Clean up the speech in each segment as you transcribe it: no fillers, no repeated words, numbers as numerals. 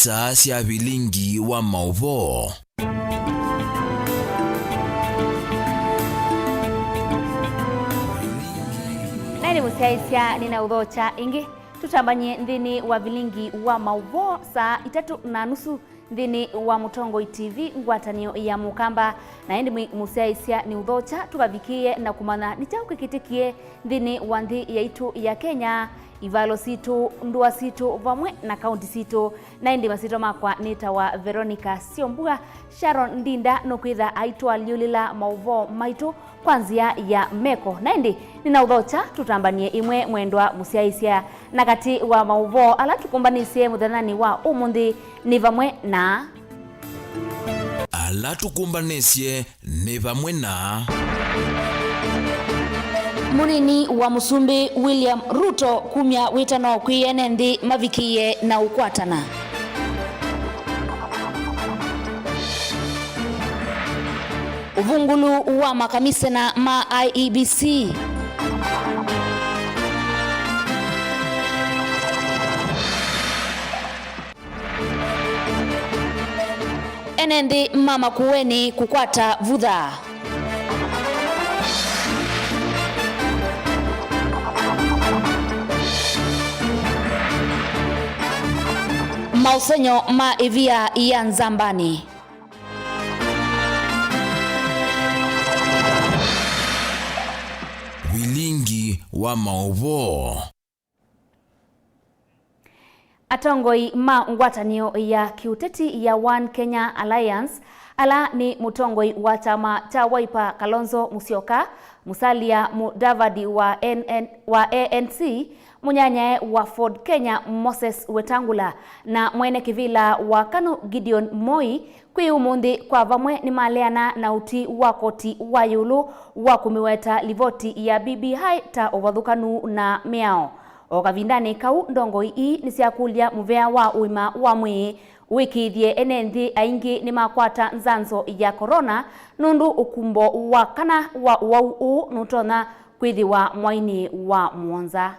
Isa cia Vilingi Wa Mauvoo. Nani musiaisia nina udhocha ingi tutambanye nthini wa Vilingi Wa Mauvoo saa 3:30 nthini wa Mutongo TV ngwatanio ya mukamba na endi musiaisia ni udhocha tukavikie na kumana nichaukikitikie nthini wa nthi ya itu ya Kenya ivalo situ ndua situ vamwe na kaunti situ na endi masito makwa nita wa Veronica Siombua Sharon Ndinda nokwitha aitwa liulila Mauvoo maitu kwanzia ya meko na endi nina udhocha tutambanie imwe mwendwa musiaisia na kati wa Mauvoo ala tukumbanisye muthanani wa umundi ni vamwe na ala tukumbanisye ni vamwe na Munini wa Musumbi William Ruto kumya witano kwiyene nthi mavikiye na ukwatana. Uvungulu wa makamisena ma IEBC. Enendi mama kuweni kukwata vudha. Mausenyo ma evia ya Nzambani. Vilingi Wa Mauvoo. Atongoi ma ngwatanio ya kiuteti ya One Kenya Alliance ala ni mutongoi wa chama cha Wiper Kalonzo Musyoka, Musalia Mudavadi wa ANC, munyanyae wa Ford Kenya Moses Wetangula na mwene kivila wa KANU Gideon Moi kwi umundi kwa vamwe ni maleana na uti wa koti wa yulu wa kumiweta livoti ya BBI ta ovathukanu na miao. Okavindani kau ndongo ii nisiakulia muvea wa uima wa mwi wikithie enenthi aingi ni makwata nzanzo ya corona nundu ukumbo wa kana wa uau nutona kwithiwa mwaini wa muonza.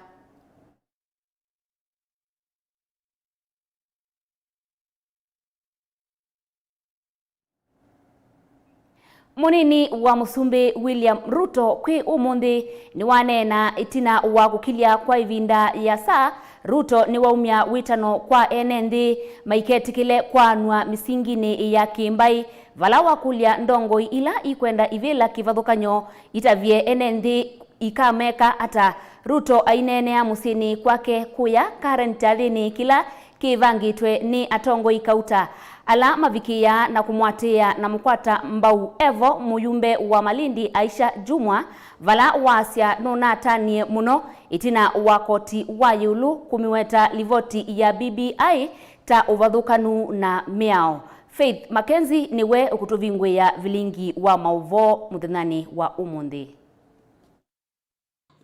Munini wa Musumbi William Ruto kwi umundi ni wanena itina wa kukilia kwa ivinda ya saa Ruto ni waumya witano kwa enenthi maiketikile kwa nwa misingini ya kimbai vala wakulia ndongo ila ikwenda ivila kivathukanyo itavye enenthi ikameka ata Ruto ainenea musini kwake kuya karentathini kila kivangitwe ni atongo ikauta ala mavikia na kumwatia na mkwata mbau evo muyumbe wa Malindi Aisha Jumwa vala wasya nunatanie muno itina wa koti wa yulu kumiweta livoti ya BBI ta uvathukanu na miao. Faith Mackenzie niwe ukutuvingwe ya Vilingi Wa Mauvoo muthanani wa umundi.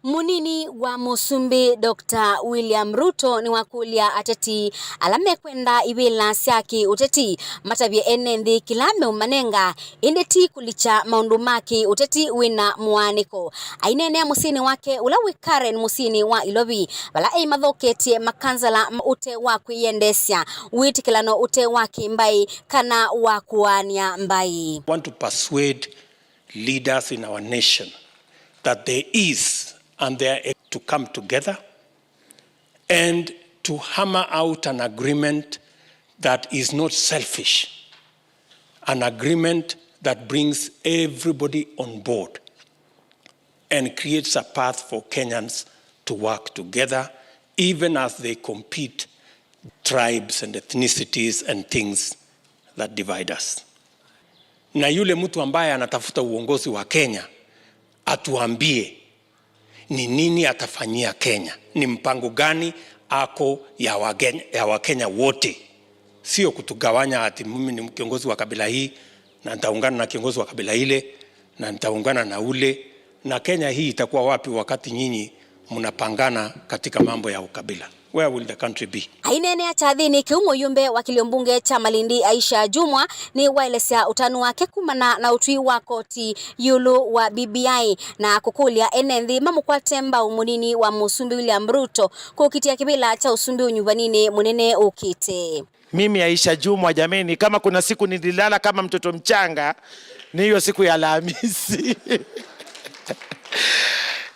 Munini wa Musumbi Dr. William Ruto ni wakulia ateti alame kwenda iwila siaki uteti matavye enenthi kilame umanenga indeti kulicha maundumaki uteti wina muaniko ainenea musini wake ulawi Karen musini wa Ilobi bala mathoketie makanzala ute wa kuiendesya witikilano ute wa kimbai kana wa kuania mbai. Want to persuade leaders in our nation that there is and they are to come together and to hammer out an agreement that is not selfish, an agreement that brings everybody on board and creates a path for Kenyans to work together, even as they compete tribes and ethnicities and things that divide us. Na yule mtu ambaye anatafuta uongozi wa Kenya atuambie ni nini atafanyia Kenya, ni mpango gani ako ya Wakenya wote, sio kutugawanya ati mimi ni kiongozi wa kabila hii na nitaungana na kiongozi wa kabila ile na nitaungana na ule. Na Kenya hii itakuwa wapi wakati nyinyi mnapangana katika mambo ya ukabila? where will the country be? Ainene ya chathini kiumo yumbe wa kiliombunge cha Malindi Aisha Jumwa ni waelesea utanu wake kumana na utui wa koti yulu wa BBI na kukulia enenthi mamukwate mbao munini wa Musumbi William Ruto kukitia kibila cha usumbi unyuvanini munene ukite. Mimi Aisha Jumwa jameni, kama kuna siku nililala kama mtoto mchanga ni hiyo siku ya Alhamisi.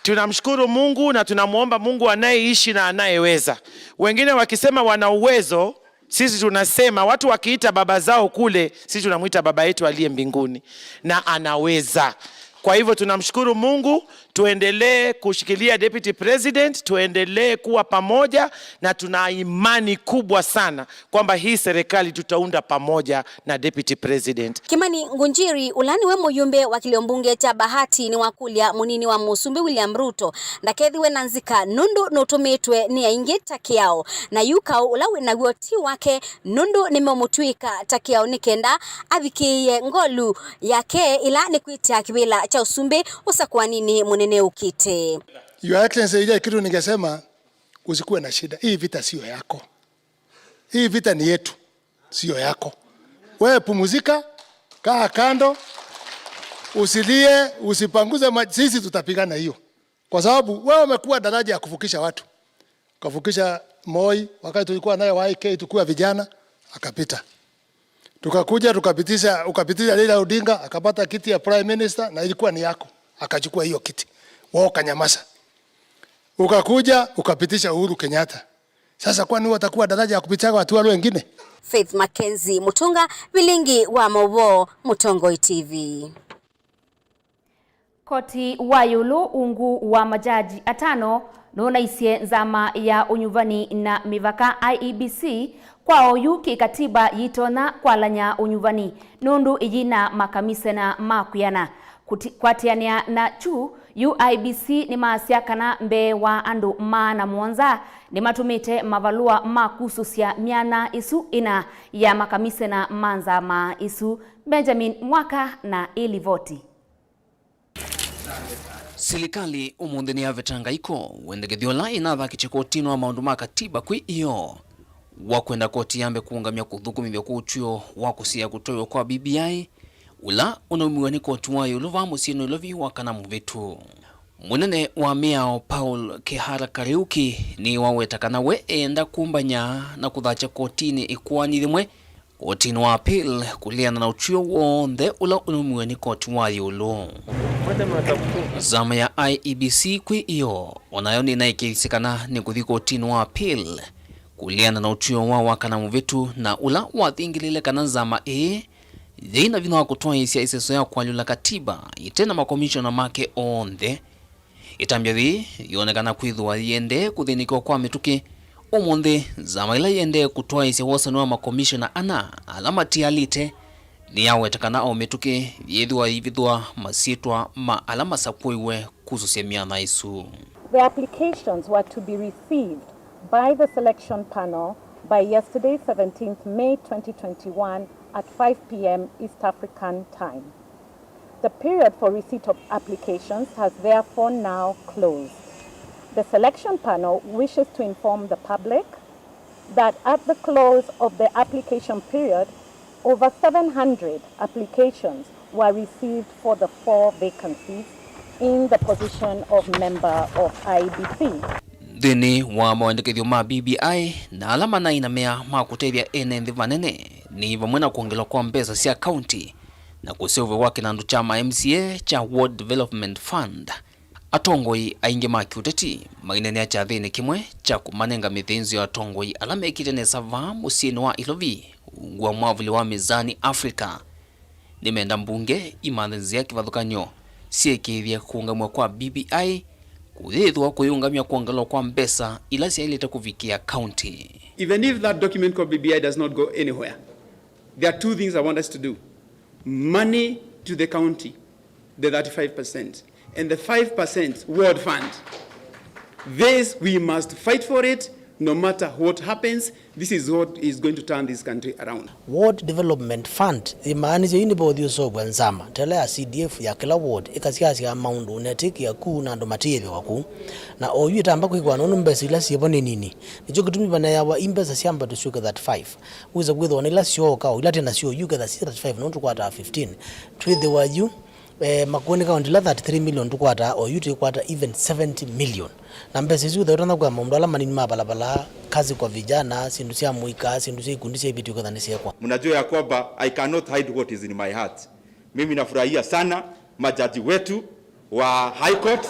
Tunamshukuru Mungu na tunamuomba Mungu anayeishi na anayeweza. Wengine wakisema wana uwezo, sisi tunasema watu wakiita baba zao kule, sisi tunamuita baba yetu aliye mbinguni na anaweza. Kwa hivyo tunamshukuru Mungu, tuendelee kushikilia deputy president, tuendelee kuwa pamoja na tuna imani kubwa sana kwamba hii serikali tutaunda pamoja na deputy president. Kimani Ngunjiri ulani we muyumbe wa kiliombunge cha Bahati ni wakulia munini wa Musumbi William Ruto ndakethi we nanzika nundu nutumitwe ni aingi takiao na yukao ulawe na guoti wake nundu nimemutwika takiao nikenda athikiye ngolu yake ila ni kuitia kibila cha usumbi usakwa nini munene ukite. Your Excellency, ile kitu ningesema usikuwe na shida. Hii vita sio yako. Hii vita ni yetu, sio yako. Wewe pumuzika, kaa kando, usilie, usipanguze sisi tutapigana hiyo. Kwa sababu wewe umekuwa daraja ya kuvukisha watu. Kuvukisha Moi wakati tulikuwa naye YK tukua vijana akapita. Tukakuja ukapitisha Raila Odinga akapata kiti ya prime minister na ilikuwa ni yako. Akachukua hiyo kiti. Wao kanyamaza. Ukakuja ukapitisha Uhuru Kenyatta. Sasa kwani watakuwa daraja ya kupitia watu wale wengine? Faith Mackenzie Mutunga, Vilingi wa Mauvoo, Mutongoi TV. Koti wa yulu ungu wa majaji atano nona isie nzama ya unyuvani na mivaka IEBC kwa oyu kikatiba yitona kwa lanya unyuvani nundu ijina makamisena makuyana kwatiania na chu UIBC ni maasiakana mbe wa andu maana mwonza ni matumite mavalua makususia miana isu ina ya makamisena manza ma isu Benjamin Mwaka na Ilivoti. Serikali umundi ni avetangaiko wendegethiola inatha kichikotino wa maundu ma katiba kwi iyo wakwenda koti yambe kuungamia kuthukumithio kuchuo wa kusia kutoyo kwa BBI ula unaumiwa ni koti wa yuluva musino ilovi wakana muvitu. Munene wa miao Paul Kihara Kariuki ni wawetakana we enda kumbanya na kuthacha kotini ikuani thimwe kotini wa appeal kuliana na uchuo wonde ula unaumiwa ni koti wa yulu. Zama ya IEBC kwi iyo onayoni na ikisikana ni kuthi kotini wa appeal kuliana na uchuo wa wakana muvitu na ula wathingilile kana zama thina vino wa kutoa isia iseso ya kwalula katiba itena makomishona make onde itambia thi yonekana kwithwa yende kuthinikwa kwa mituki omonde zama ila yende kutoa isia wasanu wa makomishona ana alama tialite ni yawetakana o mituki yethwa ivithwa masitwa ma alama sakuiwe kususia miana isu. The applications were to be received by the selection panel by yesterday 17th May 2021 at 5 p.m. East African time. The period for receipt of applications has therefore now closed. The selection panel wishes to inform the public that at the close of the application period, over 700 applications were received for the 4 vacancies in the position of member of IEBC. Thini wa maandikithio ma BBI na alama na inamea makutethia enenthi vanene ni vamwe na kuongelwa kwa mbesa cia county na kuseove wake na chama MCA cha Ward Development Fund. Atongoi aingi makiuteti mainene ya chathini kimwe cha kumanenga mithinzi ya atongoi alama ikitene sava musini wa ilovi ungua mwavuli wa mizani Afrika. Nimenda mbunge imanenzi ya kivathukanyo siekithia kuungamwa kwa BBI kuthithwa kuyungamia kuongelwa kwa mbesa ila siaileta kuvikia county. Even if that document called BBI does not go anywhere, there are 2 things I want us to do. Money to the county, the 35%, and the 5% ward fund. This, we must fight for it, no matter what happens, this is what is going to turn this country around. Ward Development Fund imaanisha yini bodi usogwa nzama tele ya CDF ya kila ward ikasiasi ya maundu netiki ya kuu na ndo material waku na oyu itamba kwa nonu mbesi ila siyabone nini nicho kitumi bana ya wa imbesa siyamba to sugar that 5 uiza kwitho wana ila siyo kao ila tena siyo you get that 5 nontu kwa ata 15 twithe wa you makuoni kaunti la 33 million tukwata o yuti kwata even 70 million na mbese hizo utana kwa mambo ala manini mabalabala kazi kwa vijana sindu sia muika sindu sia ikundisha vitu kadhanisia kwa mnajua ya kwamba I cannot hide what is in my heart. Mimi nafurahia sana majaji wetu wa High Court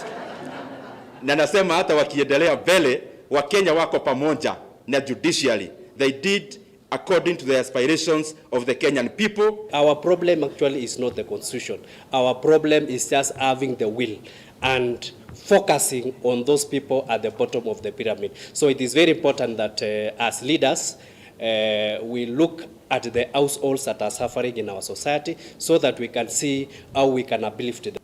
na nasema hata wakiendelea mbele wa Kenya wako pamoja na judiciary. They did according to the aspirations of the Kenyan people. Our problem actually is not the constitution. Our problem is just having the will and focusing on those people at the bottom of the pyramid. So it is very important that as leaders, we look at the households that are suffering in our society so that we can see how we can uplift them.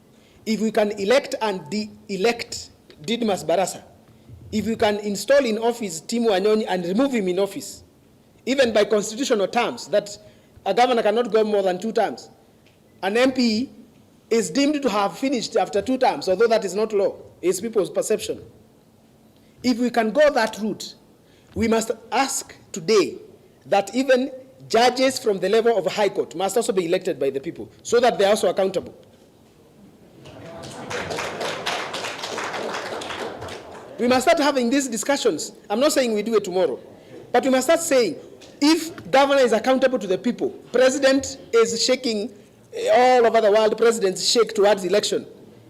If we can elect and de-elect Didmas Barasa, if we can install in office Timu Anyoni and remove him in office, even by constitutional terms, that a governor cannot go more than 2 terms. An MP is deemed to have finished after 2 terms, although that is not law. It's people's perception. If we can go that route, we must ask today that even judges from the level of a high court must also be elected by the people, so that they are also accountable. We must start having these discussions. I'm not saying we do it tomorrow, but we must start saying, if governor is accountable to the people, president is shaking, all over the world presidents shake towards election,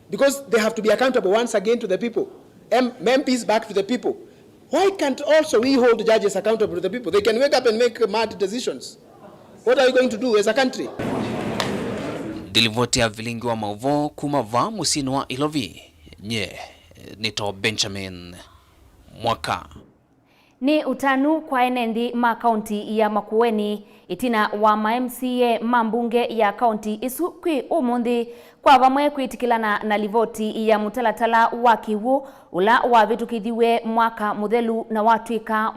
because they have to be accountable once again to the people. MPs back to the people. Why can't also we hold judges accountable to the people? They can wake up and make mad decisions. What are we going to do as a country? Dilivotia Vilingi Wa Mauvoo kumava musini wa Ilovi. Nye, nito Benjamin Mwaka. Ni utanu kwa enendi ma kaunti ya Makueni itina wa MCA mambunge ya kaunti isu kwi umundi kwa vamwe kuitikilana na livoti ya mutalatala wa kiwu ula wa vitu kithiwe mwaka muthelu na watuika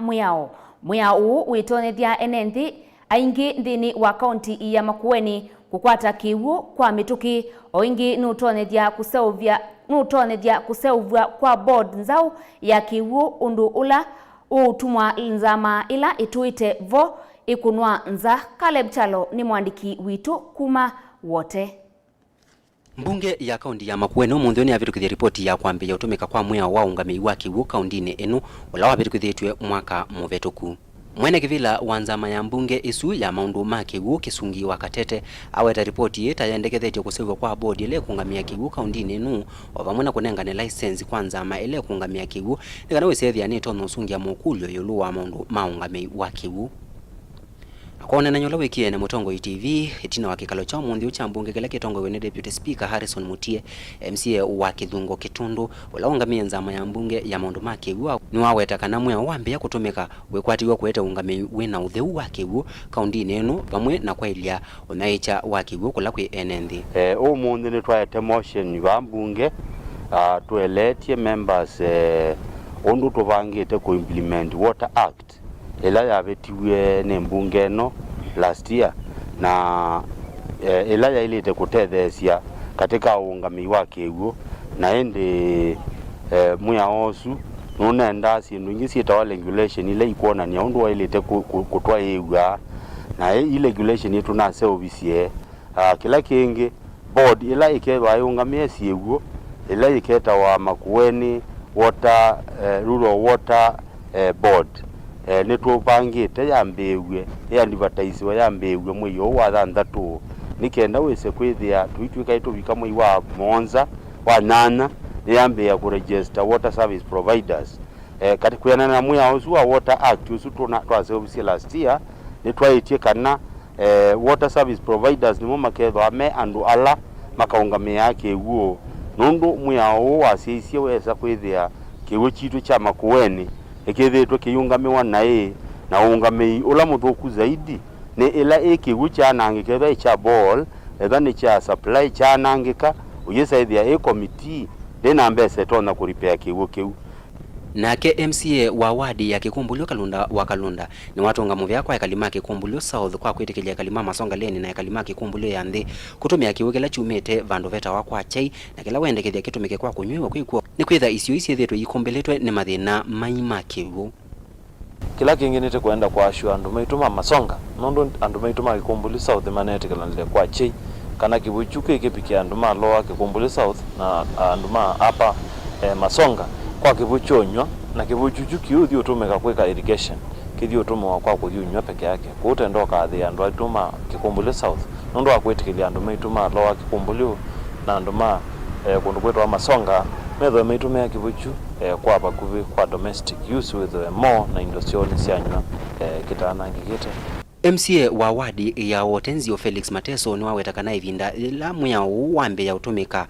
muyao uitonethia enendi aingi ndini wa kaunti ya Makueni kukwata kiwu kwa mituki o ingi nutonethia kuseuvya kwa board nzau ya kiwu undu ula utumwa nzama ila ituite vo ikunwa nza. Caleb Chalo ni mwandiki witu kuma wote. Mbunge ya kaunti ya Makueni umunthioni avitukithia ripoti ya kwambia utumika kwa mwea wa ungami wa kiwu kaunti-ini inu ula wavitukithitwe mwaka muvetuku. Mwene kivila wa nzama ya mbunge isu ya maundu ma kiwu Kisungi wa Katete aweta ripoti ita yendekethetio kusewa kwa bodi ile kungamia kiwu kaunti-ini inu wavamwe na kunengane license kwa nzama ile kungamia kiwu nikana wisethia ni tono usungia mukulyo yulu wa maundu ma ungami wa kiwu. Kwa nena nyola wiki ene Mutongo TV itina wa kikalo cha munthi ucha mbunge kila kitongo wene Deputy Speaker Harrison Mutie MCA wa Kithungo Kitundu ula ungamia nzama ya mbunge ya maundu ma kiwu ni waweta kana mwea wambia kutumika wekwatiwa kueta ungami wina utheu wa kiwu kaunti-ini inu vamwe na kwailia unaicha wa kiwu kula kwi enendi. Umuthi ni twaete motion wa mbunge tueletie members undu tuvangite ku implement Water Act ila yavetiwe ni mbunge no last year na ila yailite kutethesia katika ungami wa kiwu na ende muya osu nunenda sindu ingi sietawa regulation ile ikuonania undu wailite kutwa iwa na i regulation yetu na service kila kingi board ila ikethwa iungamie siwu ila iketa wa Makueni water rural water board ni tupangite yambiwe advertise wa yambiwe mwiyo wa thanthatu nikenda wese kwithia tuitwika itubika mwi wa monza wa nana yambia ku register water service providers kati kuyana na mwi ausu wa Water Act usu twa service last year ni twaitie kana water service providers ni mo makethwa me andu ala makaungamia yake guo nundu mwi au wasiesie wesa kwithia kiwu chitu cha Makueni ikithitwe kiyungamiwa na ungami ula muthuku zaidi ni ila ikiwu cha nangika cha ball ethani cha supply cha nangika uyesaithia committee ndina mbese tona kuripea kiwu kiu. Nake MCA wa wadi ya Kikumbulio Kalunda wa Kalunda ni watunga muvya kwa kalima Kikumbulio South kwa kwitikilia kalima Masonga Leni na kalima Kikumbulio ya Nthi kutumia kiwegela chumete vandu veta wa kwa chai na kila wendekethia kitumike kwa kunywiwa kwikuo ni kwitha isio isithetwe ikombeletwe ni mathina maima kiwu. Kila kingine te kwenda kwa ashu andu maituma Masonga nondo andu maituma Kikumbulio South manetekelanile kwa chai kana kibuchuke kipikia andu ma loa Kikumbulio South na andu ma hapa Masonga kwa kibuchonywa na kibuchuchu kiuthi utumika kweka irrigation kithi utuma kwa kunywa peke yake kutendo kathi andu atuma Kikumbulio South nondo akwetikilia andu maituma loa Kikumbulio na andu ma kundu kwetwa Masonga metho maitumia kibuchu kwa bakuvi kwa domestic use with more na industrial sianywa kitana ngikite. MCA wa wadi ya Otenzio Felix Mateso ni wawetakana ivinda la muya uwambe ya utumika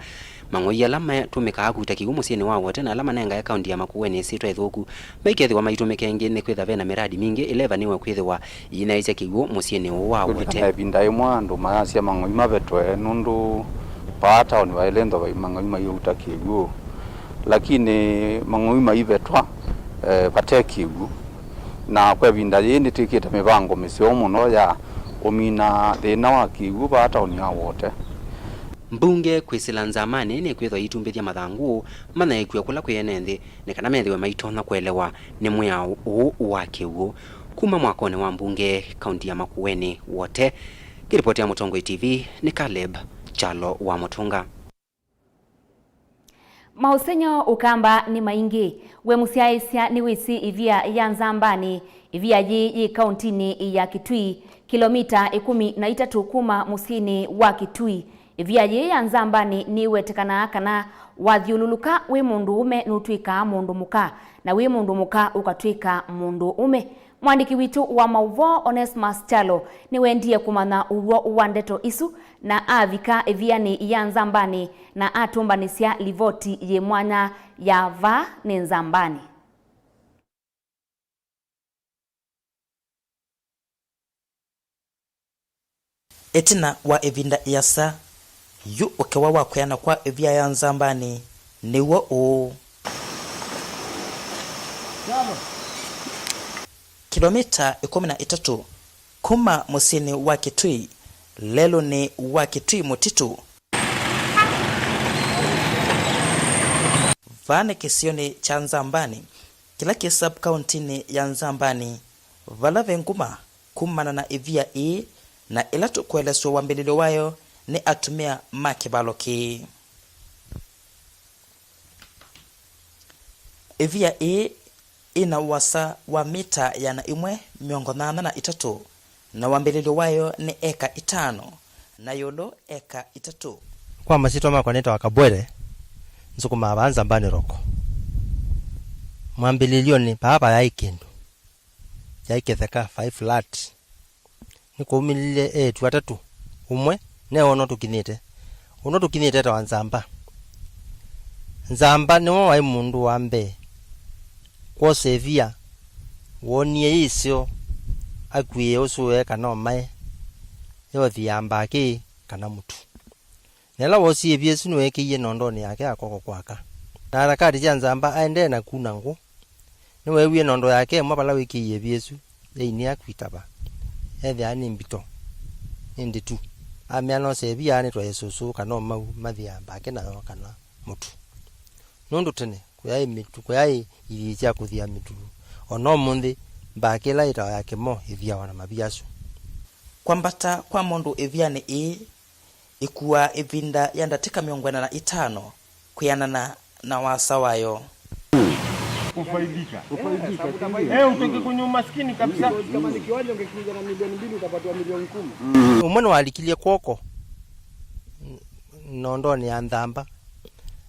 mangoya lama tumika akuita kigumu sieni wawo tena alama nenga ya kaunti ya Makueni sitwa ithuku maikethi wa maitumike ngene kwitha vena miradi mingi 11 niwe kwithwa inaiza kigumu sieni wawo tena ivinda imwe andu mayasia mangoyi mavetwe nundu pata ni waelendo wa mangoyi mayuta kigumu lakini mangoyi maivetwa patekigu na kwa vinda yindi tikite mivango misio muno ya umina thina wa kigu pata ni awote. Mbunge kwisila nzamani ni kwithwa itumbithia mathangu manaikwe kula kwenethi ni kana methiwe maitona kuelewa ni muyao wa kiwu kuma mwakoni wa mbunge kaunti ya Makueni wote. Kiripoti ya Mutongoi TV ni Caleb Chalo wa Mutunga. Mausenyo ukamba ni maingi we musiaisia ni wisi ivia ya nzambani ivia yi kauntini ya Kitui kilomita 13 kuma musini wa Kitui ivia yi ya nzambani ni wetekana kana wathiululuka we mundu ume nutwika mundu muka na we mundu muka ukatwika mundu ume. Mwandiki witu wa Mauvoo Onesmus Chalo ni wendie kumana uwo uwandeto isu na avika eviani ya nzambani na atumbanisia livoti ye mwanya ya va ni nzambani. Etina wa evinda yasa yu ukewa wa kuyana kwa evia ya nzambani ni wo o kilomita 13 kuma musini wa Kitui lelo ni wa Kitui mutitu vane kisioni cha Nzambani kila kisub countini ya Nzambani valave nguma kumana na evia na ilatu kueleswa wambililo wayo ni atumia makibaloki. Evia ina wasa wa mita yana 183 na wambililo wayo ni eka 5 na yolo eka 3. Kwa masito makwa neta wakabwere nsukuma abanza mbani roko mwambililio ni papa ya ikindu ya iketheka 5 flat niko umilile 3 umwe ne ono tukinite ta wanzamba nzamba niwo wa mundu wambe kwa sevia wonie isio akwiye usuwe kana mai yo thiamba ki kana mutu nela wosi ebiesu no ekiye nondoni yake akoko kwaka na harakati cia nzamba aende na kuna ngo niwe wie nondo yake mwabala wiki ebiesu ni akwitaba ethia ni mbito indi tu amiano sevia ni twa yesusu kana mau mathiamba ke na kana mutu nundu tene kuyai mitu kuyai iricia kuthia mitu ono mundi mbakela ita yake mo ivia wana mabiasu kwambata kwa mundu evia ni ikuwa evinda yandatika 45 kuyanana na wasa wayo kufaidika utoke kwenye umaskini kabisa. Kama ni kiwanja ungekuja na milioni 2 utapata milioni 10. Umone walikilie kwoko nondoni ya Nzamba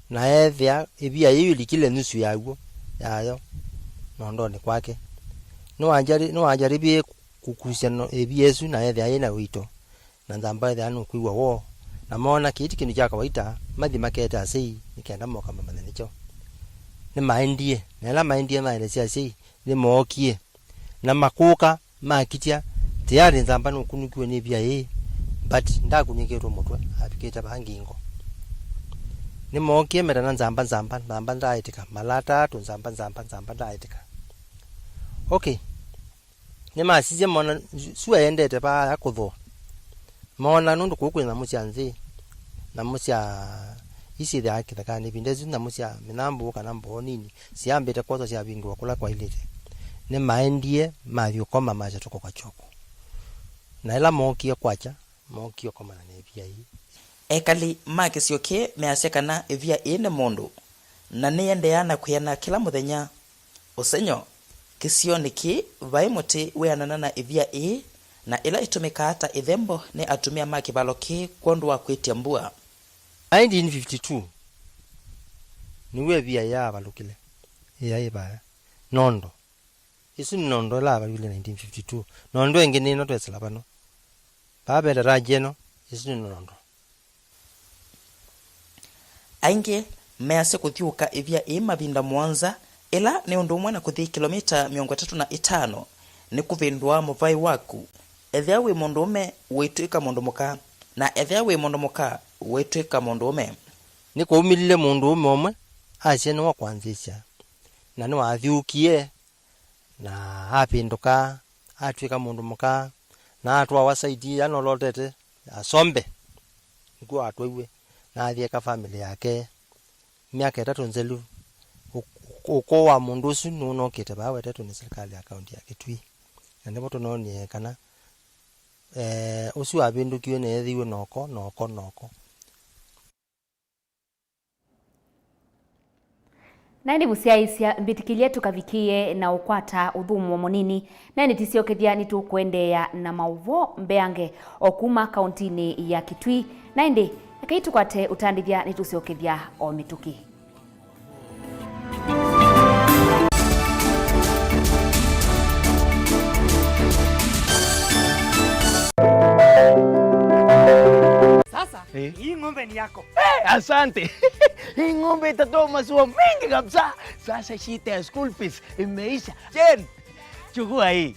na ethia ibia yiyu likile nusu yaguo yayo nondoni kwake no anjari kukusia no ebiesu na ethia ina wito na Nzamba ethia no kuiwa wo na mona kiti kinu cha kawaita mathi maketa asei nikenda moka mama nicho ni maindie nela maindie maile cia sei ni mokie na makuka makitia tayari Nzamba no kunukiwe ni bia but ndakunyeketwa mutwe apiketa bangingo ni mokie mera nzamba ndaitika malata tu nzamba ndaitika. Okay, ni masije mona suwa endete pa yakutho mona nundu kukwina musyanzi na musya isi the akithaka ni bindezu na musya minambu kana mbonini siambite kwazo cia bingwa kula kwa ilite ni maendie mathio koma macha tuko kwa choko na ila mokie kwacha mokie koma na nevia hii ekali makicioke measekana evia ine mundu na niendeana kuyana kila muthenya usenyo kisio niki vai muti weanana na evia na ila itumika hata ithembo ni atumia makibaloki kwandu wa kwitia mbua. 1952 niwe via ya balukile ya iba nondo isu nondo la balukile 1952 nondo engene no twesela bano babera rajeno isu nondo ainge mease kuthiuka evia mabinda Mwanza ila ni undu mwana kuthi kilomita 35 ni kuvindwa muvai waku ethia wi mundume wituika mundu muka na ethia wi mundu muka wituika mundume ni kuumilile mundume omwe acie ni wa kwanzisha na ni wathiukie na apinduka atuika mundu muka na atwa wasaidia no lotete asombe nikuo atwaiwe na athieka family yake miaka 3 nzelu uko wa mundu usu nuno kite bawe tetu ni serikali account yake twi na ndipo tunonie kana usu abindukiwe ne ethiwe noko Nani busiaisia mbitikilie tukavikie na ukwata udhumu munini nani tisiokethia ni tukwendea na Mauvoo mbeange okuma kauntini ya Kitui naindi akaitukwate utandithia ni tusiokethia o mituki. Hii ng'ombe ni yako. Asante. Hii ng'ombe itatoa maziwa mengi kabisa. Sasa shida ya school fees imeisha. Jen, chukua hii.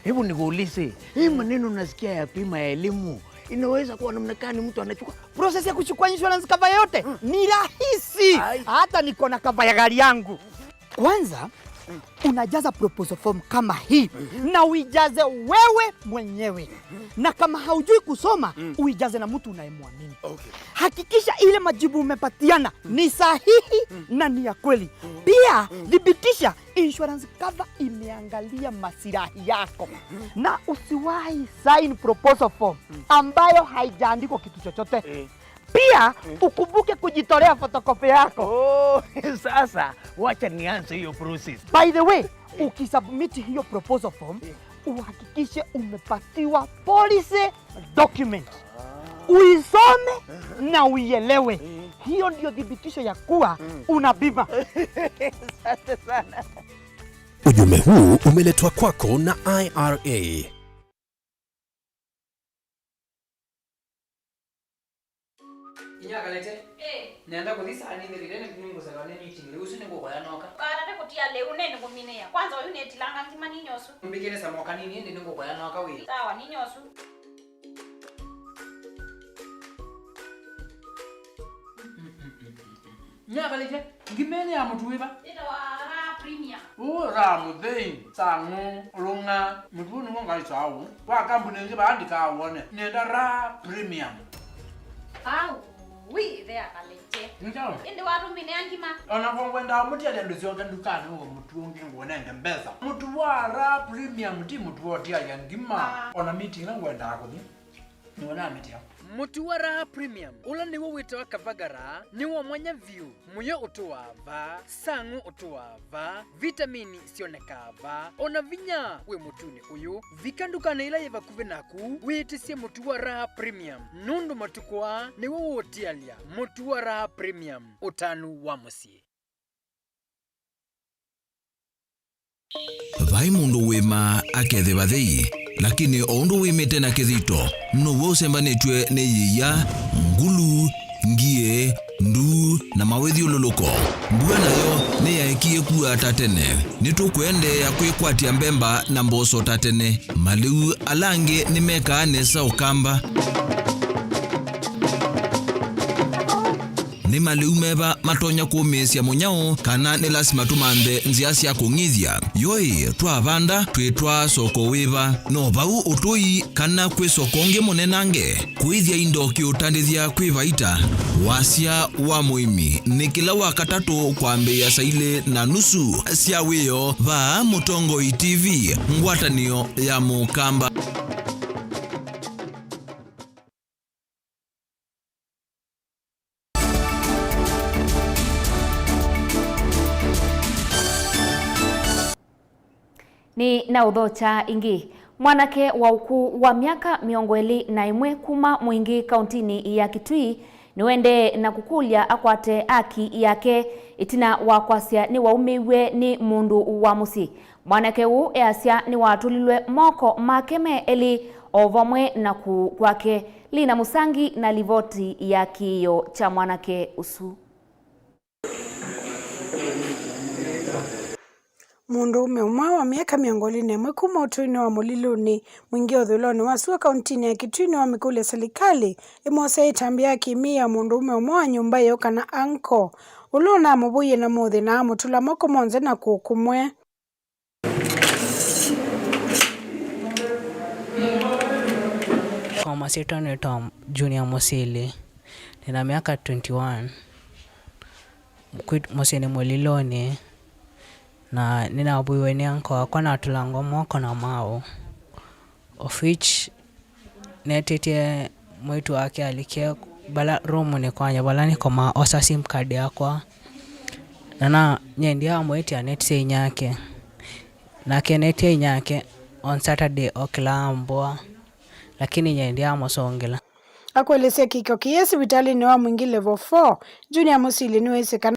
Hebu nikuulize, hii maneno unasikia ya bima ya elimu inaweza kuwa namna gani mtu anachukua? Process ya kuchukua insurance cover yote ni rahisi. Hata niko na cover ya gari yangu. Kwanza unajaza proposal form kama hii na uijaze wewe mwenyewe. Na kama haujui kusoma uijaze na mtu unayemwamini. Hakikisha ile majibu umepatiana ni sahihi na ni ya kweli. Pia thibitisha insurance cover imeangalia maslahi yako. Na usiwahi sign proposal form ambayo haijaandikwa kitu chochote. Pia ukumbuke kujitolea photocopy yako. Sasa wacha nianze hiyo process. By the way, ukisubmit hiyo proposal form, uhakikishe umepatiwa policy document. Uisome na uielewe. Hiyo ndio thibitisho ya kuwa una bima. Asante sana. Ujumbe huu umeletwa kwako na IRA. Inyakalete nenda kuthisa ani ndirene kunungu sakane meeting leo usine ngo ya noka barate kutia leo nene kuminea kwanza uyu netilanga ngima ninyosu mbikene samoka nini ndi ngo ya noka we sawa ninyosu Nyakalete ngimene ya mtu weba ita wa ra premium ra mudei sangu lunga mtu ni ngonga isawu wa kampuni nje baandika awone nenda ra premium. Oui, there kalete. Ndio. Indi watu mine angima. Ona kwenda muti ya ndio zionga dukani ngo mtu ngingone ngembeza. Mtu wara premium ti mtu woti ya ngima. Ona meeting ngwenda akuni. Niona meeting. Mutu wa raha premium ula niwo witawa kavagara niwo mwanya view muyo utuwava sangu utuwava vitamini sionekava ona vinya we mutuni uyu vikandukana ila yeva kuvenaku witisie mutu wa raha premium nundu matukwa niwo wotialia mutu wa raha premium utanu wa musie. Vai mundu wima akethe bathei lakini ondu wimite na kithito no wosembanitwe ne yiya ngulu ngie ndu na mawethi ululuko mbua nayo ne yaikie kuwa tatene nitukwende ya kwikwatia mbemba na mboso tatene maliu alange nimeka nesa ukamba ni maliumeva matonya kuumisia munyao kana ni lasima tumambe nzia cia kung'ithia yoi twavanda twitwa soko wiva no vau utui kana kwi soko ngi munenange kwithia indo kiutandithia kwi vaita wasia wa muimi ni kila wakatatu kwambia saile na nusu cia wio va Mutongoi TV ngwatanio ya mukamba. Ni na udhocha ingi mwanake wa ukuu wa miaka 21 kuma mwingi kauntini ya Kitui niwende na kukulya akwate aki yake itina wa kwasia ni waumiwe ni mundu wa musi. Mwanake uu easya ni watulilwe moko makeme eli ovamwe na kwake Lina Musangi na livoti ya kiyo cha mwanake usu. Mundu umwe wa miaka 21 kuma utuni wa muliluni mwingi uthuloni wasuwa kauntini ya Kitui wa mikule serikali imose itambia kimia mundu umwe wa nyumba yo kana anko ulona mubuye na muthi na mutula moko monze na kukumwe. Kwa masito ni Tom Junior Mosili nina miaka 21 Mosini muliloni na nina abuiwe ni anko wako na tulango moko na mao of which netete mwitu wake alikia bala room ni kwanya bala ni koma osa sim card yakwa na nyendia mwiti anetse nyake na kenete nyake on Saturday okilambwa lakini nyendia mosongela akwelese kiko kiesi vitali ni wa mwingi level 4 Junior Mosili ni wesekana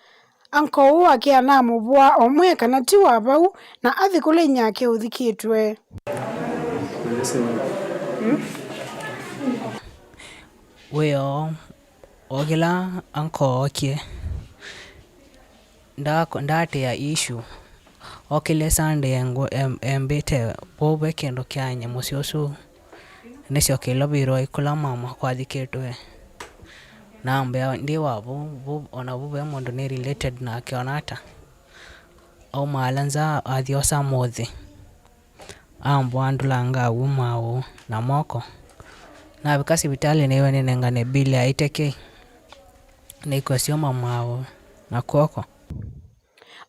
anko uwa akia na mubua omwe kana tiwa bau na athi kule nyake uthikitwe. Weo ogila anko okie ndate ya issue okile Sunday ngo embete bobe kendo kyanye musiosu nesio kilo biro ikula mama kwa thikitwe nambe ndi wabo ona bube mondo ni related na kionata au malanza adiosa modhi ambo andulanga umao na moko na bikasi vitali newe nengane bili aiteke niko sio mamao na koko.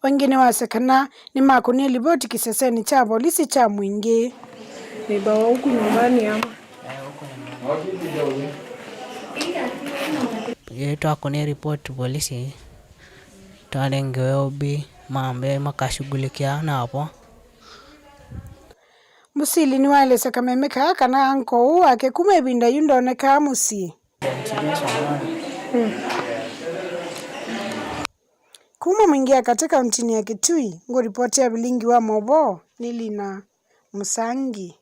Wengine wasekana ni makuni liboti kiseseni cha polisi cha mwingi ni bawa huku nyumbani ama yetu akone report polisi talengewe obi mambe makashughulikia na hapo. Musili ni wale sekamemeka kana anko uwa ake kumebinda yundoneka musi. Kuma mwingia katika mtini ya Kitui ngo ripoti ya Vilingi Wa Mauvoo ni Lina Musangi.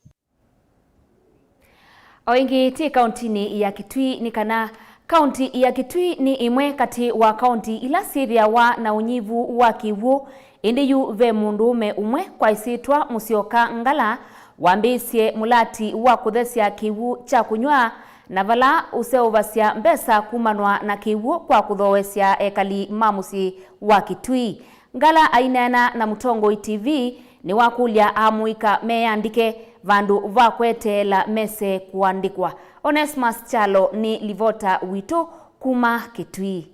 Oingi ti kauntini ya Kitui ni kana kaunti ya Kitui ni imwe kati wa kaunti ila sithia wa na unyivu wa kiwu indi yu ve mundume umwe kwa isitwa Musyoka Ngala wambisye mulati wa kuthesya kiwu cha kunywa na vala useuvasya mbesa kumanwa na kiwu kwa kuthowesya ekali mamusi wa Kitui. Ngala ainena na Mutongoi TV ni wakulya amuika meyandike vandu vakwetela mese kuandikwa. Onesmus Chalo ni livota wito kuma Kitui.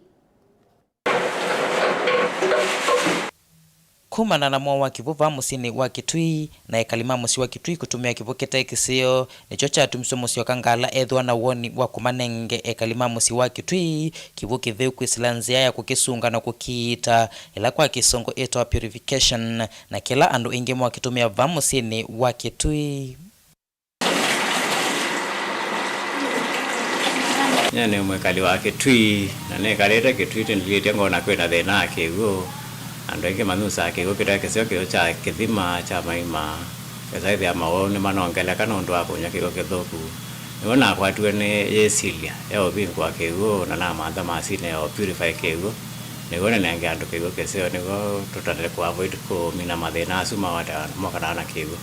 Kumana na mwa kivuva musini wa Kitui na ekalima musi wa Kitui kutumia kivuketa ikisio nicho cha tumso Musyoka Ngala ethwa na woni wa kumanenge ekalima musi wa Kitui kivuki veu kwislanzia ya kukisunga na kukiita ila kwa kisongo eto purification na kila andu ingi mwa kitumia va musini wa Kitui. Nyane mwekali wa Kitui na nekaleta Kitui tendilete ngona kwena thena akigo andenge manusa akigo kira kesio kio cha kithima cha maima kesa ya maone manongela kana ndo akonya kigo kithoku niona kwatwe ne yesilia yao bingu akigo na na mantha masine ya purify kigo nigone nenge andu kigo kesio nigo tutale kwa avoid ko mina mathena asuma wata mokana kigo.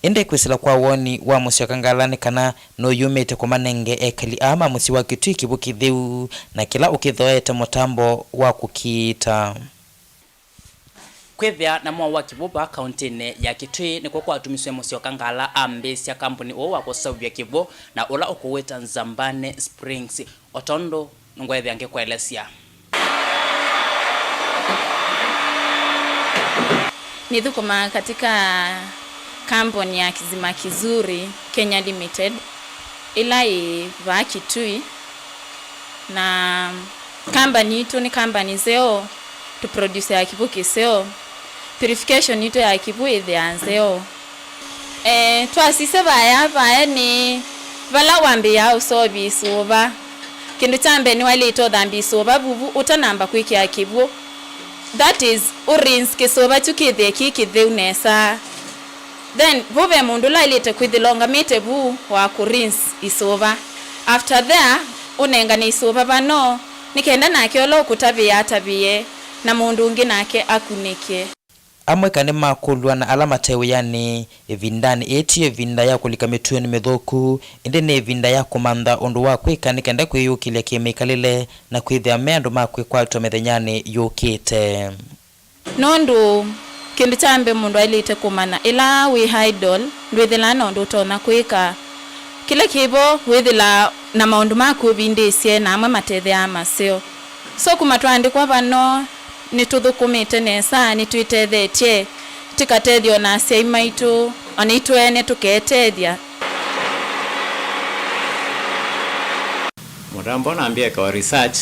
inde kwisila kwa woni wa musio kangalani kana no yumite kwa manenge ekali ama musi wa Kitui kivu kitheu na kila ukithoete mutambo wa kukita kwethia na mwa wa kivuba kaunti ya Kitui ni kwa atumiswe musio kangala ambesya kampuni o wa kusavya kivu na ula ukuweta Nzambane Springs otondo ngwethia nge kwelesya nithukuma katika kampuni ya Kizima Kizuri Kenya Limited ila iva Kitui na kampani itu ni kampani zeo to produce ya kivu kiseo purification itu ya kivu ithianzeo twasise vaya ni vala wambi ya usobi suva kindu chambe ni wale ito dhambi suva vuvu utanamba kwiki ya kivu that is urins kisova chukithe kikithe unesa then vuve mundu lailite kwithilonga mite vu wa kurins isova after there unenga ni isova vano nikenda nake olo kutavia atavie na mundu ungi nake akunike amwe kane makulwa na alama tewe yani evindani eti evinda ya kulika mitweni mithoku inde ne evinda ya kumanda undu wa kwika nikenda kwiyukile kemikalile na kwithia mendu makwe kwa tomethenyani yukite nondu kindu chambe mundu ailite kumana ila we idol ndwithila nondu tona kwika kila kibo withila na maundu maku vindesie na amwe matethia amaseo so kumatwandikwa vano nituthukumite nesa nitwithethetie tikatethio na aciai maitu ona itwene tuketethia mutambo naambia kwa research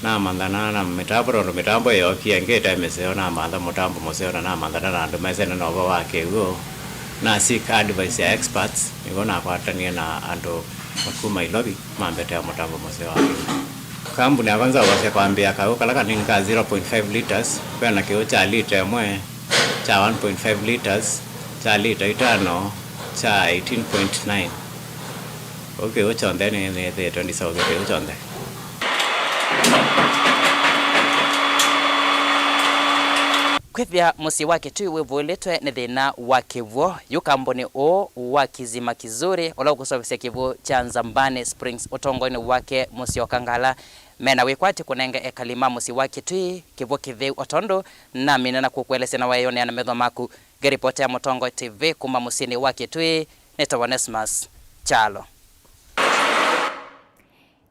na mandana na mitambo yokia ngeta meseo na manda mutambo museo na mandana na andu maisena na oba wake go na seek advice ya experts nigona kwatania na andu makuma ilobi mambete ya mutambo museo wake kampuni ya kwanza wase kwambia kao kalaka ni ka 0.5 liters kwa na kio cha lita mwe cha 1.5 liters cha lita itano cha 18.9 okay uchonde ni 20,000 okay uchonde kwethia musi wa Kitui wivuletwe ni thina wa kivu yu kampuni o wa Kizima Kizuri ola kusovesya kivu cha Nzambane Springs utongoni wake musi okangala mena wikwati kunenge ekalima musi wa Kitui kivu kitheu otondo na minena kukwelesya na wayone na medho maku geripoti ya Mutongo TV kuma musini wa Kitui netawanesmas chalo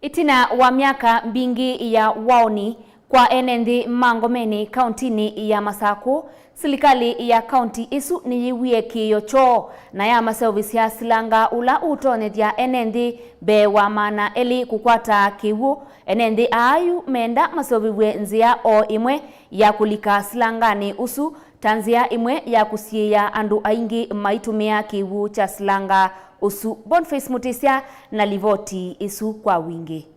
itina wa miaka mbingi ya waoni kwa enenthi Mangomeni kauntini ya Masako serikali ya kaunti isu niyiwie kiyo cho na ya maservice ya silanga ula utonethia enenthi be wa mana eli kukwata kiwu enenthi ayu menda masoviwe nzia o imwe ya kulika silangani usu tanzia imwe ya kusiia andu aingi maitumia kiwu cha silanga usu Boniface Mutisia na livoti isu kwa wingi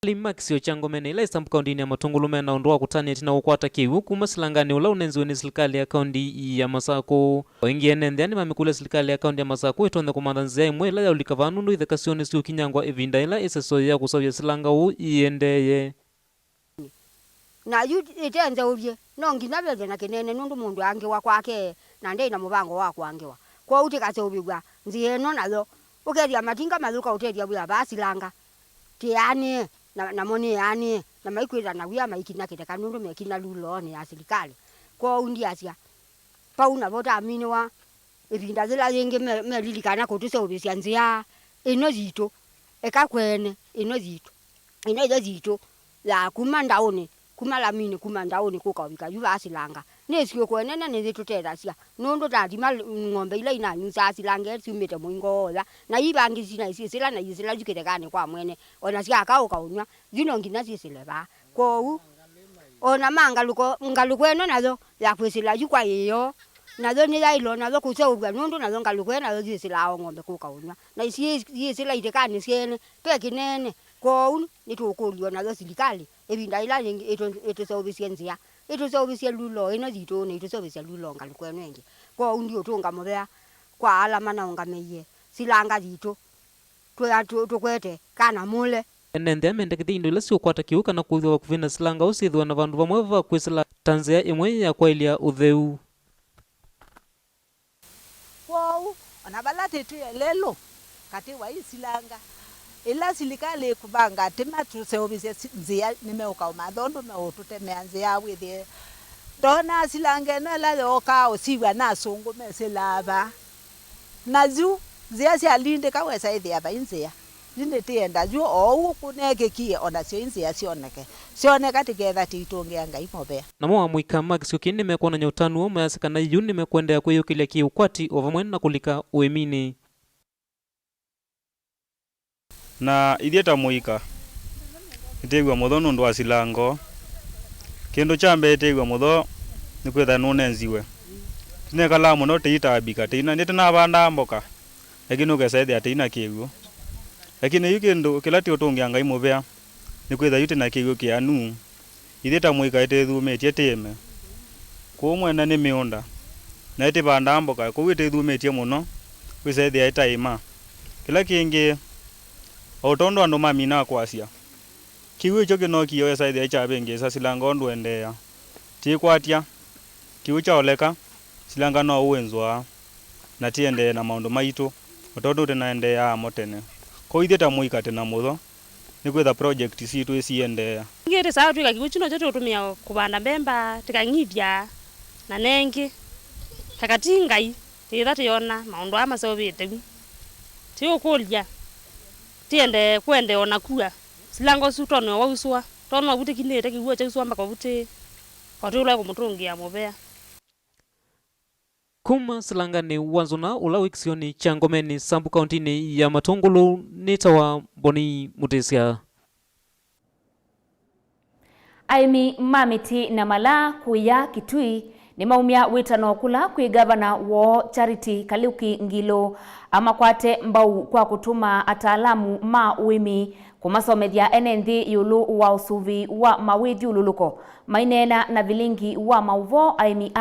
Limaxio changomene ila isambu kaundini ya Matungulume na ondoa kutani tina ukwata kiwu kuma silangani ula unenzi weni serikali ya kaundi ya Masako wengi enendiani mamikule serikali ya kaundi ya Masako itonde kumandanzia imwe ila ya ulikavanundo ithekasioni siu kinyangwa evinda ila iseso ya kusawia silanga u iendeye na yu itenze uvye nongi nabeze na kinene nundu mundu angiwa kwake na ndei na mubango wako angiwa kwa utikase ubigwa nzieno nalo ukeria matinga maluka uteria bwa basilanga tiani na moni yani na maikwira na wia maikina kiteka nundu mekina luloni ya serikali kwa undi asia pauna vota aminiwa evinda zila zingi melilikana kutuse ubisia nzia ino zito ekakwene ino zito la kumandaoni kumalamini kumandaoni kukawika yuva asilanga nesio kwenene nezituterasia nundu tatima ng'ombe ile ina nyusa asilanga siumite mwingola na ibangi sina isisila na isila jukirekane kwa mwene ona sia akauka unywa zino ngina sisileba ko ona ngalukweno nazo ya kwisila yukwa iyo nazo ni lailo nazo kuseubwa nundu nazo ngalukweno nazo zisila ng'ombe kukaunywa na isila itekane siene pekinene ko nitukulio nazo serikali evinda ila etusovisia nzia etusovisia lulo ino zito ne etusovisia lulo ngalukweno engi kwa ndio tunga mobea kwa alama na ungameye silanga zito tukwete kana mule enende amende kithindo ila siukwata kiuka na kuthwa kuvina silanga usithwa na vandu vamwe va kwisila tanzia imwe ya kwailia utheu ona balate tu lelo kati wa isilanga ila silikali kubanga tema tuseobise nzia nimeuka umadhondo meututemea nzia withie dona silange no la yoka osiwa na sungu meselava nazu zia sia linde ka wesa ithi aba inzia linde tienda ju o kuneke kie ona sio inzia sioneka tigetha titonge ngai mobea namo amwika makisio kinne mekona nyotanu omayasika na yuni mekwendea kwiyukilia kiukwati ovamwe na kulika uemini na ithieta muika itegwa mutho nundu wa silango kindu chambe itegwa mutho ni kwitha nunenziwe tine kala muno tiitabika tina nite na banda mboka lakini ugesaidhi atina kigu lakini yu kindu kila ti utungia ngai mubea ni kwitha yuti na kigu kianu ithieta muika itithumetie time kumwe na ni miunda na iti banda mboka ku itithumetie muno kwisaidhi aitaima kila kingi otondo andu mamina kwasia kiwi icho kinokio esaidhi aichabengi sa silango ndwendea tikwatia kiwi chaoleka silanga no uwenzwa na tiende na maundu maitu otondo tenaendea motene ko ithieta muika tena mutho ni kwitha project situ isiendea ngire sawa twika kiwi chino chote utumia kubanda mbemba tikangithia na nengi takatingai tithati yona maundu ama sobite tiokulia tiende kwende ona kua silango su tono wa uswa tono wabute kinete kiwa cha uswa mpaka wabute kwatula kumutungia mobea kuma silangani wanzuna ula wikisioni cha Ngomeni Sambu kauntini ya Matungulu nitawa Boni Mutesia aimi mamiti na mala kuya Kitui ni maumia witano kula kwi gavana wo Charity Kaliuki Ngilo amakwate mbau kwa kutuma ataalamu ma uimi kumasomethia enenthi yulu wa usuvi wa mawithi ululuko mainena na Vilingi Wa Mauvoo aimi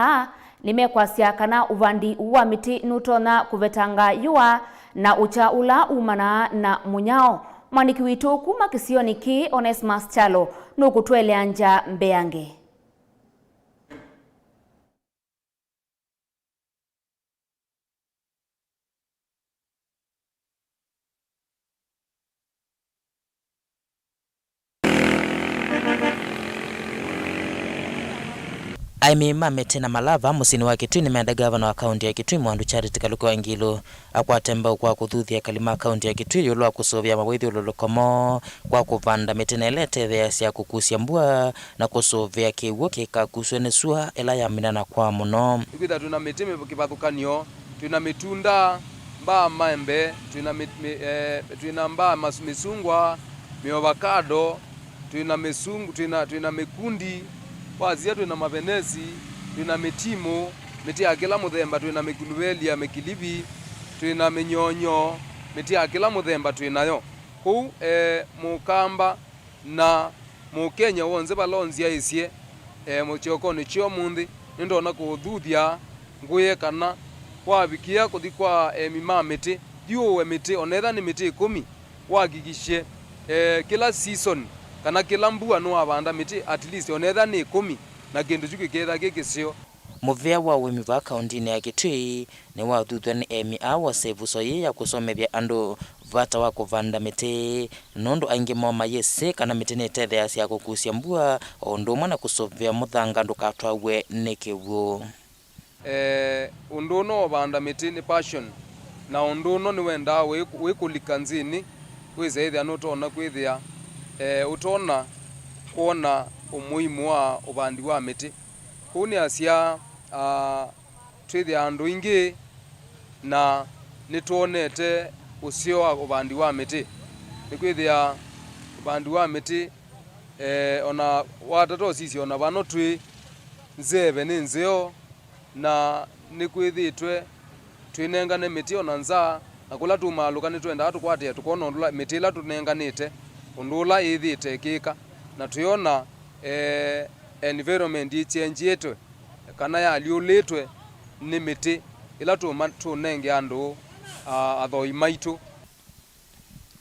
nimekwasya kana uvandi wa miti nutona kuvetanga yua na ucha ula umana na munyao mwaniki witu kuma kisioni ki Onesmus Chalo nukutwelea nja mbeange aimi mamete na malava musini wa Kitui ni meenda gavana wa kaunti ya Kitui Mwandu Charity Kaliuki Ngilo akwatemba kwa kuthuthia kalima kaunti ya Kitui yulu akusovya mawithi ululukomo kwa kuvanda miti na ilete thea kukusia mbua na kusovya kiwo kikakuswe nesua ela ya minana kwa muno ikwitha tuna miti mikivathukanio tuna mitunda mbaa maembe tuna mbaa misungwa miovakado tuna mikundi wazia tuna mavenesi tuna mitimo miti ya kila muthemba tuna mikuluvelia mikilivi tuna minyonyo miti ya kila muthemba tunayo ku mukamba na mukenya wonze balonzia isie muchokoni chio munthi ndona kuthuthia nguye kana wabikia kuthi kwa mima miti diuwe miti onetha ni miti 10 wagigishie kila season kana kila mbua no abanda miti at least onetha ni 10 na kindu chuki ketha gigisio muvea wa wimi wa kaunti ya Kitui ni wa thuthwa ni emi awa sevuso ye ya kusomethia andu vata wa kuvanda miti nundu aingi moma yese kana miti ni tethea cia kukusia mbua ondu mwana kusovya muthanga ndukatwawe ni kiwu undu no banda miti ni passion na undu no ni wenda wikulika nzini wizeithia no tona kwithia utona kuona umuhimu wa ubandi wa miti kuni asia twithia andu ingi na nituonete usio wa ubandi wa miti nikwithia ubandi wa miti ona watato sisi ona bano twi nzeve ni nzeo na nikwithitwe twinengane miti ona nza na kula tumaluka nitwenda tukwatia tukona ndula miti la tunenganite undula ithite kika na tuyona environment change yetu kana ya liuletwe ni miti ila tunenge andu athoi maitu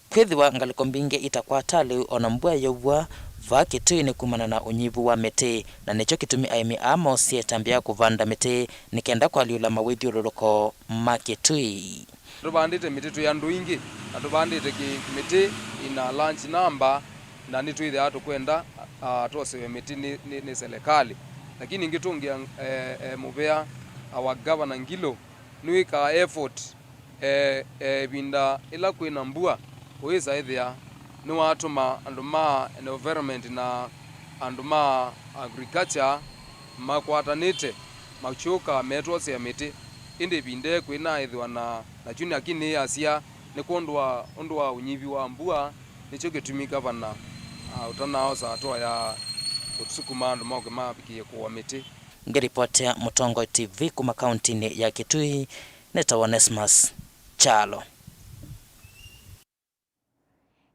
kwithiwa ngaliko mbingi itakwatali ona mbua yovwa va kitui ni kumana na unyivu wa miti na nicho kitumi aimi amo sietambia kuvanda miti nikenda kwa liula mawithiũrũrũko ma kitui. Tubandite miti tu yandu ingi na tubandite miti ina lunch number na nitu ile hatu kwenda tuosewe miti ni serikali, lakini ngitungia muvea our governor Ngilo nuika effort binda ila kwina mbua uiza ithia ni watu andu ma environment na andu ma agriculture makwatanite machuka metwose miti indi binde kwina ithwa na junior kini asia ni kondwa ondwa unyivi wa mbua nicho gitumika bana utanao sa toa ya utsukuma andu mauke mabikie kwa miti. Ngiripotea Mutongo TV kuma kaunti ya Kitui, neta Onesmus Chalo.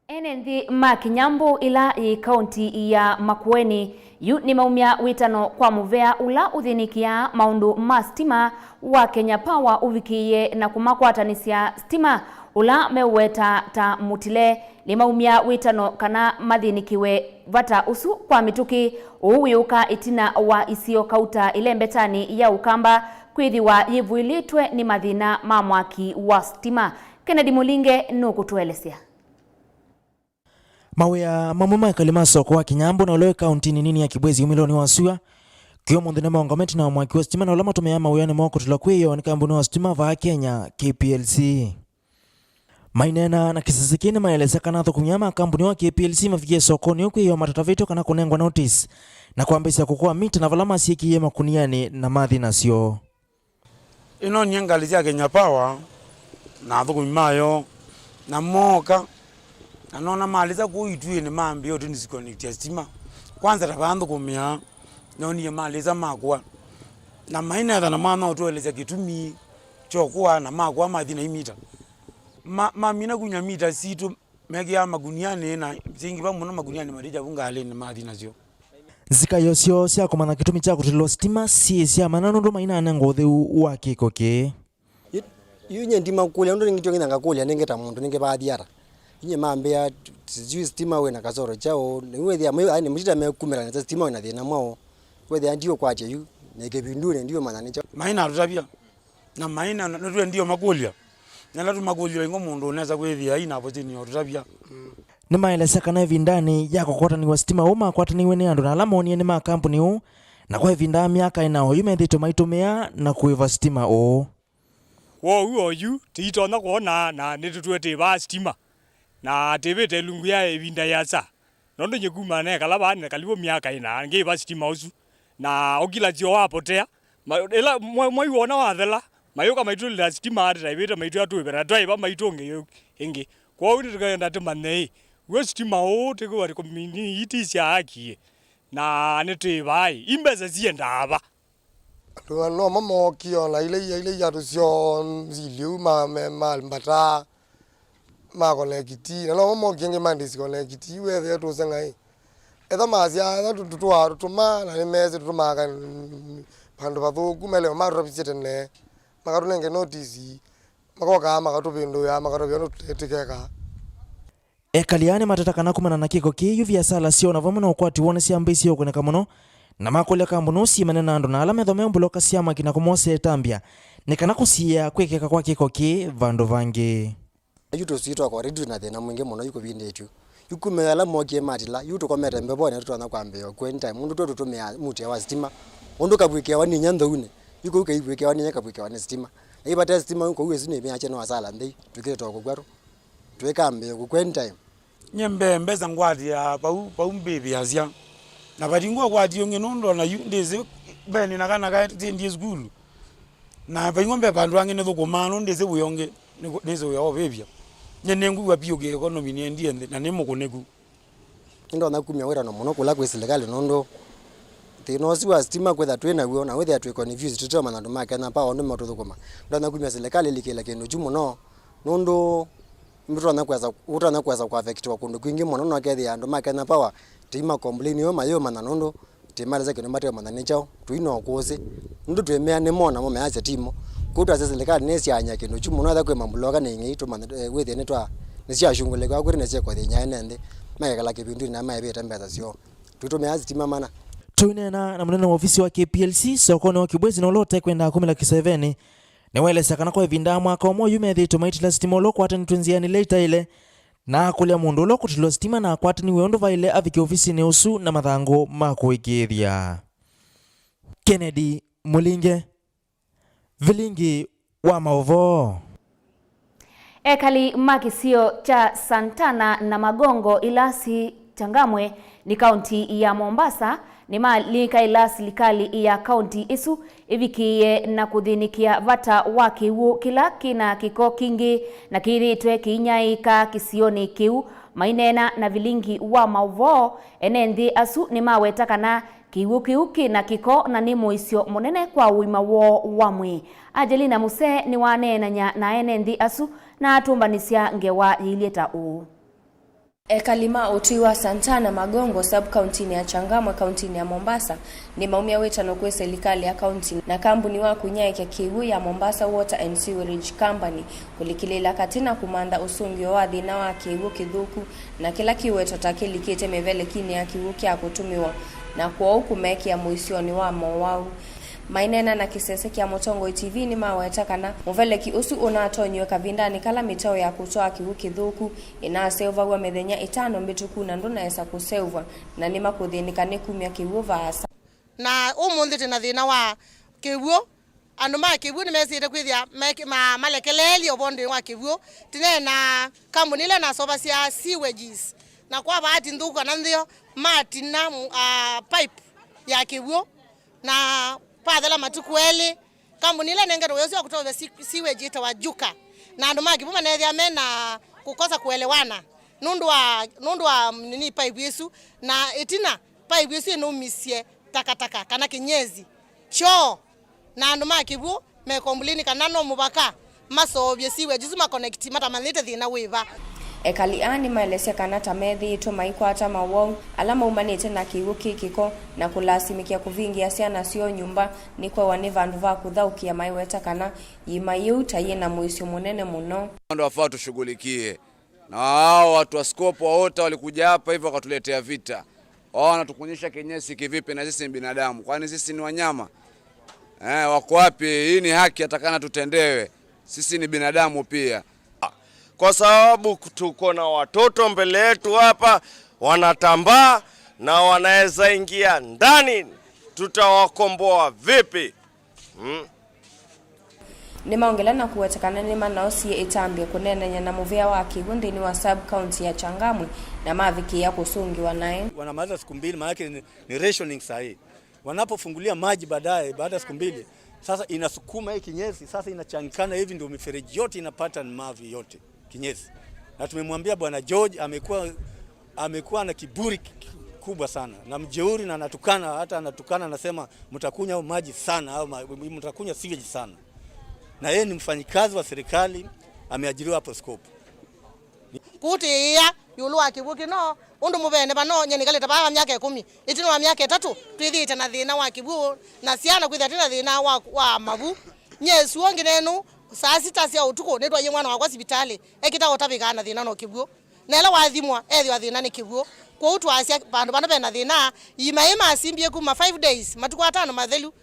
Enenthi makinyambu ila i kaunti ya Makueni yu ni maumia witano kwa muvea ula uthinikia maundu ma stima wa Kenya Power uvikiye na kumakwatanisia stima ula meweta ta mutile ni maumia witano kana mathinikiwe vata usu kwa mituki uwiuka itina wa isio kauta ile mbetani ya ukamba kwithiwa yivuilitwe ni mathina ma mwaki wa stima. Kennedy Mulinge nukutuelezea. Mawea mamuma kalima soko wa Kinyambu na ulewe kaunti nini ya Kibwezi umiloni wa Sua kiyo mundine maongometi na mwaki wa stima na ulama tumea maweyani mwako tulakweyo ni kambuni wa stima va Kenya KPLC. Mainena na kisizikini maeleza kanatho kunyama kampuni wa KPLC mafikie sokoni huku hiyo matatavito kana kunengwa notice na kuambisa kukua mita na valama siki yema kuniani na madhi na sio. Ino nyengalizia Kenya Power na thuku mimayo na moka na nona maliza kuitui ni mambi yote nisiconnect stima. Kwanza tabandu kumia noni ya maliza makwa na maina na mama utueleza kitumi chokuwa na makwa madhina imita. Mina kunya mita situ megi ya maguniani na zingi ba muna maguniani marija bunga ni madhina sio. Zika yosio sia kumana kitumi cha kutilo stima si sia manano ndo maina anangothe wa kikoke. Yunye ndima kulia ndo ngityo ngina ngakulia nengeta mundu nenge baadhiara. Inye mambea sijui stima we na kasoro chao niwe ya mwe ani mjita mekumera na stima we na thina mwao we ndio kwache yu nege bindure ndio manani chao maina tutabia na maina ndio ndio makulia na latu makulia ngo mundu unaweza kwethia ina hapo chini tutabia ni maeleza kana vindani yako kota ni wa stima uma kwata niwe ni andu na alamoni ni ma kampuni u na kwa vinda miaka inao yumethito maitumia na kuiva stima o wo uo yu tito na kuona na nitutwete ba stima na tebete lungu ya evinda yasa nondo nyekuma ne kalaba ne kalibo miaka ina nge ba stima usu na ogila jio wapotea ela moi wona wathela mayoka maitulira stima ati tebete maitu atubera driver maitonge enge kwa uri tukaenda temane we stima o teko wari komini itisia haki na nete bai imbeza zienda aba no mama kio la ile ya tusio ziliu ma mbata ma kolekiti na no mo kenge mandisi kolekiti we the to sangai etha mazia na tutwa tutuma na meze tutuma ka pando bathu kumele ma robisete ne makarunenge notice makoka makatupindu ya makarobyo tutekeka ekaliane matataka kumana na kiko kiyu vya sala sio na vamuna ukwati wone siambisi yokoneka muno na makolia kambuno si manena ndo na alame dhome mbuloka siama kina kumose tambia nekana kusia kwekeka kwa kiko ki vando vange yuto sito kwa redu na thina mwingi muno yuko bindetu yukume ala mokie matila yuto kometa mbebone tutwana kwambeyo kwenta mundu to tutumia muti wa stima ondo kabwike wani nyanda une yuko kaibwike wani nyaka bwike wani stima ibata stima yuko uwe sine bya cheno wasala ndei tukito kokwaru tuweka mbeyo kwenta nyembe mbeza ngwadi ya pa mbibi azia na badingwa kwadi yonge nondo na ndeze bene nakana ka ndi school na bayingombe bandu wange ne thukumano ndeze buyonge nizo yo bebya nyenengu wa bio ge economy ni ndiye na nemo konegu ndo na kumya wera no muno kula kwesilekale nondo tino siwa stima kwetha twena wio na wetha twe confuse tutoma na nduma kana pa ondo mathuthukuma ndo na kumya serikali likela kendo chumo no nondo mtu anakweza kwa affect wa kundu kwingi muno no akethia andu makena power tima complain yo mayo mana nondo timaliza kino mateo mana nichao tuino kuose ndu twemea ne mona mo meacha timo kuta sasa serikali nesi anya kino chumo no atha kwe mambuloka ne ngito mana wethe ne twa nesi ashungule kwa kuri nesi kwa thinya nende maikala kipindu na maibeta mbeta sio tutumia sitima mana tuinena na munene wa ofisi wa KPLC sokoni wa Kibwezi no lote kwenda 17 niwelesa kana kwa ivinda mwaka omwe yumethi tumaitila sitima lo kwatani twinziani later ile na kulia mundu lo kutilo sitima na kwatani weondo vaile aviki ofisi ni usu na mathango makuikithia. Kennedy Mulinge, Vilingi wa Mauvoo. Ekali makisio cha Santana na Magongo Ilasi Changamwe ni kaunti ya Mombasa ni malika ilasi likali ya kaunti isu ivikie na kuthinikia vata wa kiwu kila kina kiko kingi na kiritwe kinyaika kisioni kiu mainena na Vilingi wa Mauvoo enenthi asu ni maweta kana kiwu kiuki na kiko na ni muisio munene kwa uima wo wamwi. Angelina Muse ni wanenanya na enenthi asu na atumbanisia ngewa yilieta uu. Ekalima utiwa Santana Magongo sub-county ya Changamwe county ya Mombasa ni maumia wetano kwe serikali ya county na kampuni wa kunyaike kiwu ya Mombasa Water and Sewerage Company kulikilela katina kumanda usungio wa dhina wa kiwu kidhuku na kila kiweto takili kite mevele kini ya kiwu kia kutumiwa na kwa huku meki ya muisioni wa Mauvoo. Mainena na kisese kia Motongo TV ni maweta kana muvele kiusu unatonyo kavindani kala mitao ya kutoa kiwu kidhuku inaseova wa medhenya itano mbituku na nduna esa kuseova na nima kudhinika ni kumia kiwu vaasa. Na umundi tina dhina wa kiwu anuma kiwu ni mesire kwithia malekeleli obondi wa kiwu tine na kamunile na sobasia sewages na kwa bahati ndhuka na ndio matina pipe ya kiwu na padala matukweli kamunile nengero yosi wa kutoa sewage itawajuka na anduma kipuma na thia mena kukosa kuelewana nundu wa nini pipe yesu na itina pipe yesu no misie takataka kana kinyezi cho na anduma kibu me komblini kana no mubaka masobye sewage zuma connect mata manite thina wiva. Ekaliani maelesea kanata methi ito maikwata Mauvoo alama umanite na kiwu kikiko na kulasimikia kuvingia siana sio nyumba ni kwa wane vandu va kuthaukia maiweta kana yimayu taye na muisio munene muno. Ndio wafaa tushughulikie na hao watu wa scope wote walikuja hapa hivyo wakatuletea vita. Wao wanatukuonyesha kenyesi kivipi na sisi ni binadamu. Kwani sisi ni wanyama? Wako wapi? Hii ni haki atakana tutendewe. Sisi ni binadamu pia. Kwa sababu tuko na watoto mbele yetu hapa wanatambaa na wanaweza ingia ndani, tutawakomboa vipi? Ni maongela na kuwetekana ni manaosi itambia kunenanya na muvea wa kiwundi ni wa sub-county ya Changamwe na maviki ya kusungi wanae. Wanamaliza siku mbili maana ni rationing sahi. Wanapofungulia maji baada ya siku mbili sasa inasukuma hii kinyesi sasa inachangikana hivi ndio mifereji yote inapata mavi yote kinyesi. Na tumemwambia bwana George amekuwa na kiburi kubwa sana na mjeuri na anatukana anasema mtakunya maji sana au mtakunya sewage sana. Na yeye ni mfanyikazi wa serikali ameajiriwa hapo scope. Kuti ya yulu wa kiwu kino undu mubene bano nyenikaleta ba myaka 10 itino wa myaka 3 twithite na thina wa kiwu na siana kwitha tina thina wa Mauvoo nyesu ongi nenu saa 6 cia utuko netwa ye mwana wa hospitali ekita otabikana thina no kiwu nela wathimwa ethi wa thina ni kiwu kwa utu asia bandu bana bena thina yima asimbie kuma 5 days matuko 5 mathelu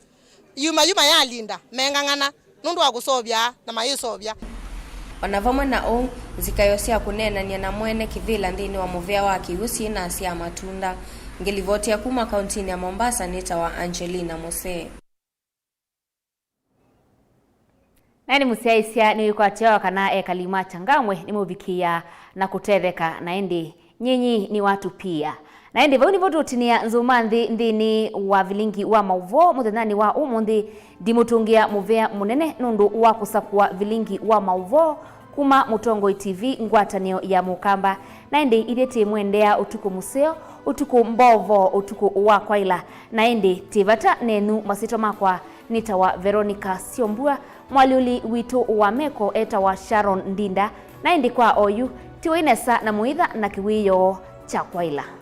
yuma ya linda mengangana nundu wa kusobya na mayisobya wanavamwe na o zikayosia kunenania na mwene kivila ndini wa muvea wa kiusi na asia matunda ngelivotia kuma kaunti ya Mombasa nita wa Angelina Muse. Nani musiaisia ni kwa tiawa kana Ekalima Changamwe ni mubikia na kutetheka na endi nyinyi ni watu pia. Na endi vau ni votu utinia nzumanthi ndini wa Vilingi wa Mauvoo muthenani wa umundi dimutungia muvea munene nundu wa kusakua Vilingi wa Mauvoo kuma Motongo TV ngwatanio ya Mukamba na endi irete mwendea utuku museo utuku mbovo utuku wa kwaila na endi tivata nenu masito makwa nitawa Veronica Siombua mwaliuli witu wa meko eta wa Sharon Ndinda na endi kwa oyu tiwa inesa na muitha na kiwiyo cha kwaila.